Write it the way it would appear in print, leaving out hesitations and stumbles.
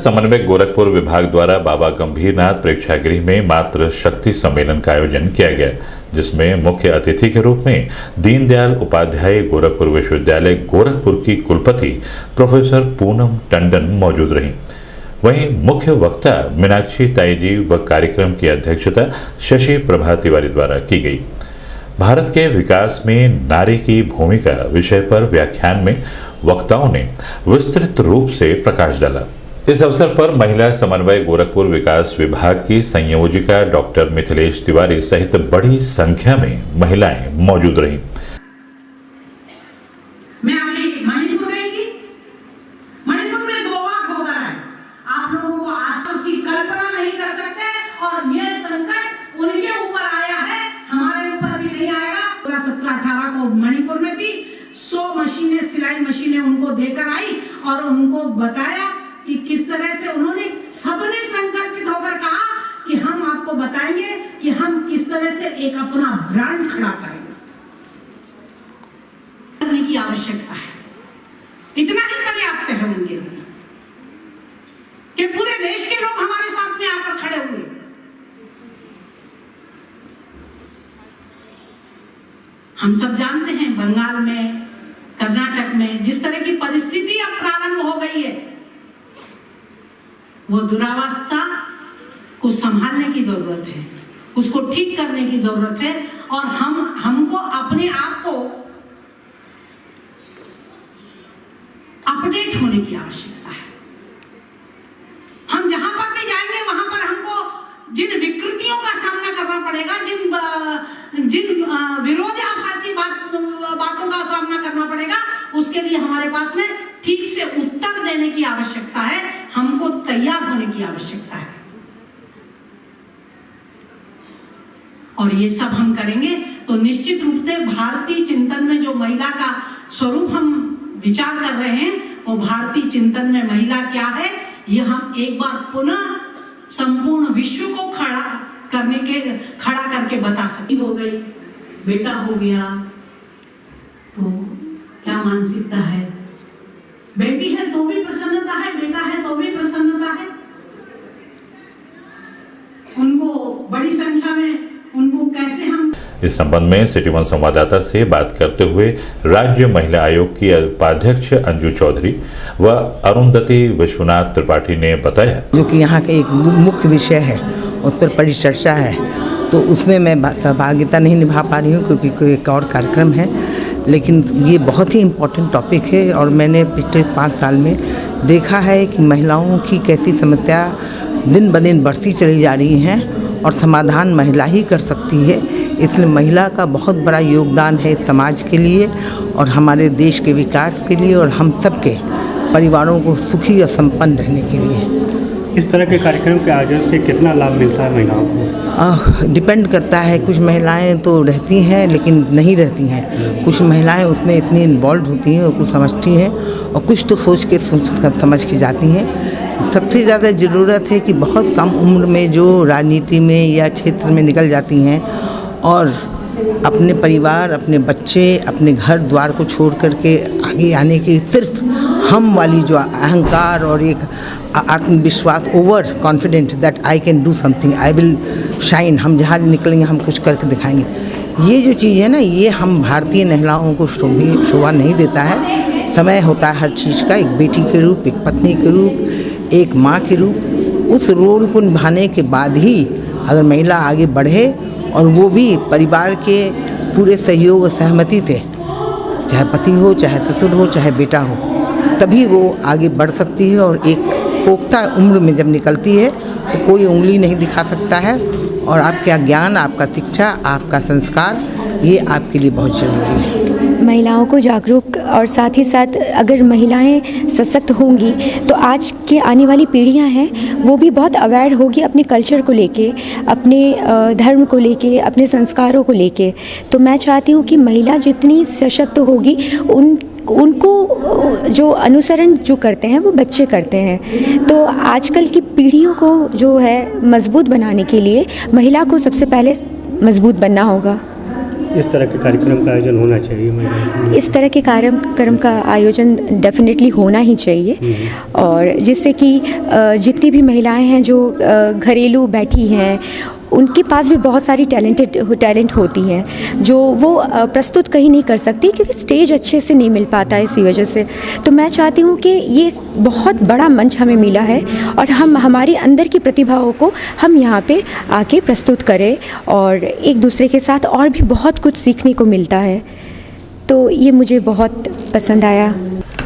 समन्वयक गोरखपुर विभाग द्वारा बाबा गंभीरनाथ प्रेक्षागृह में मातृ शक्ति सम्मेलन का आयोजन किया गया, जिसमें मुख्य अतिथि के रूप में दीनदयाल उपाध्याय गोरखपुर विश्वविद्यालय गोरखपुर की कुलपति प्रोफेसर पूनम टंडन मौजूद रहीं। वहीं मुख्य वक्ता मीनाक्षी ताईजी व कार्यक्रम की अध्यक्षता शशि प्रभा तिवारी द्वारा की गई। भारत के विकास में नारी की भूमिका विषय पर व्याख्यान में वक्ताओं ने विस्तृत रूप से प्रकाश डाला। इस अवसर पर महिला समन्वय गोरखपुर विकास विभाग की संयोजिका डॉक्टर मिथिलेश तिवारी सहित बड़ी संख्या में महिलाएं मौजूद रहीं। मैं अभी मणिपुर गई थी। मणिपुर में 2 बार हो गया है। आप लोगों को आज उसकी कल्पना नहीं कर सकते और यह संकट उनके ऊपर आया है, हमारे ऊपर भी नहीं आएगा। 17-18 को मणिपुर में थी, 100 मशीनें, सिलाई मशीनें उनको देकर आई और उनको बताया कि किस तरह से उन्होंने सबने संकल्पित होकर कहा कि हम आपको बताएंगे कि हम किस तरह से एक अपना ब्रांड खड़ा करेंगे। करने की आवश्यकता है, इतना ही पर्याप्त है उनके लिए कि पूरे देश के लोग हमारे साथ में आकर खड़े हुए। हम सब जानते हैं बंगाल में, कर्नाटक में जिस तरह की परिस्थिति अब प्रारंभ हो गई है, वो दुरावस्था को संभालने की जरूरत है, उसको ठीक करने की जरूरत है और हमको अपने आप को अपडेट होने की आवश्यकता है। हम जहां पर भी जाएंगे वहां पर हमको जिन विकृतियों का सामना करना पड़ेगा, जिन विरोधाभासी बातों का सामना करना पड़ेगा, उसके लिए हमारे पास में ठीक से उत्तर देने की आवश्यकता है, हमको तैयार होने की आवश्यकता है। और ये सब हम करेंगे तो निश्चित रूप से भारतीय चिंतन में जो महिला का स्वरूप हम विचार कर रहे हैं, वो भारतीय चिंतन में महिला क्या है, ये हम एक बार पुनः संपूर्ण विश्व को खड़ा करके बता सके। हो गई, बेटा हो गया तो क्या मानसिकता है, बेटी है तो भी प्रसन्नता है, बेटा है तो भी प्रसन्नता है। उनको बड़ी संख्या में उनको कैसे हम इस संबंध में सिटी वन संवाददाता से बात करते हुए राज्य महिला आयोग की उपाध्यक्ष अंजू चौधरी व अरुंधति विश्वनाथ त्रिपाठी ने बताया, जो कि यहाँ का एक मुख्य विषय है, उस पर परिचर्चा है, तो उसमें मैं सहभागिता नहीं निभा पा रही हूँ क्योंकि कोई एक और कार्यक्रम है, लेकिन ये बहुत ही इम्पोर्टेंट टॉपिक है और मैंने पिछले 5 साल में देखा है कि महिलाओं की कैसी समस्या दिन ब दिन बढ़ती चली जा रही हैं और समाधान महिला ही कर सकती है। इसलिए महिला का बहुत बड़ा योगदान है समाज के लिए और हमारे देश के विकास के लिए और हम सबके परिवारों को सुखी और संपन्न रहने के लिए। इस तरह के कार्यक्रम के आयोजन से कितना लाभ मिलता है महिलाओं को? डिपेंड करता है, कुछ महिलाएं तो रहती हैं लेकिन नहीं रहती हैं, कुछ महिलाएं उसमें इतनी इन्वॉल्व होती हैं और कुछ समझती हैं और कुछ तो सोच के समझ के जाती हैं। सबसे ज़्यादा ज़रूरत है कि बहुत कम उम्र में जो राजनीति में या क्षेत्र में निकल जाती हैं और अपने परिवार, अपने बच्चे, अपने घर द्वार को छोड़ करके आगे आने की सिर्फ हम वाली जो अहंकार और एक आत्मविश्वास, over confident that I can do something, I will shine, हम जहाँ निकलेंगे हम कुछ करके दिखाएंगे, ये जो चीज़ है ना, ये हम भारतीय महिलाओं को शोभा नहीं देता है। समय होता है हर चीज़ का, एक बेटी के रूप, एक पत्नी के रूप, एक माँ के रूप, उस रोल को निभाने के बाद ही अगर महिला आगे बढ़े और वो भी परिवार के पूरे सहयोग और सहमति से, चाहे पति हो, चाहे ससुर हो, चाहे बेटा हो, तभी वो आगे बढ़ सकती है। और एक पोख्ता उम्र में जब निकलती है तो कोई उंगली नहीं दिखा सकता है और आपका ज्ञान, आपका शिक्षा, आपका संस्कार, ये आपके लिए बहुत ज़रूरी है। महिलाओं को जागरूक और साथ ही साथ अगर महिलाएं सशक्त होंगी तो आज के आने वाली पीढ़ियां हैं वो भी बहुत अवेयर होगी अपने कल्चर को लेके, अपने धर्म को लेके, अपने संस्कारों को लेके। तो मैं चाहती हूँ कि महिला जितनी सशक्त होगी उनको जो अनुसरण जो करते हैं वो बच्चे करते हैं। तो आजकल की पीढ़ियों को जो है मजबूत बनाने के लिए महिला को सबसे पहले मजबूत बनना होगा। इस तरह के कार्यक्रम का आयोजन होना चाहिए महिलाओं इस तरह के कार्यक्रम का आयोजन डेफिनेटली होना ही चाहिए, और जिससे कि जितनी भी महिलाएं हैं जो घरेलू बैठी हैं, उनके पास भी बहुत सारी टैलेंट होती हैं जो वो प्रस्तुत कहीं नहीं कर सकती क्योंकि स्टेज अच्छे से नहीं मिल पाता है इसी वजह से। तो मैं चाहती हूँ कि ये बहुत बड़ा मंच हमें मिला है और हम हमारी अंदर की प्रतिभाओं को हम यहाँ पे आके प्रस्तुत करें, और एक दूसरे के साथ और भी बहुत कुछ सीखने को मिलता है। तो ये मुझे बहुत पसंद आया।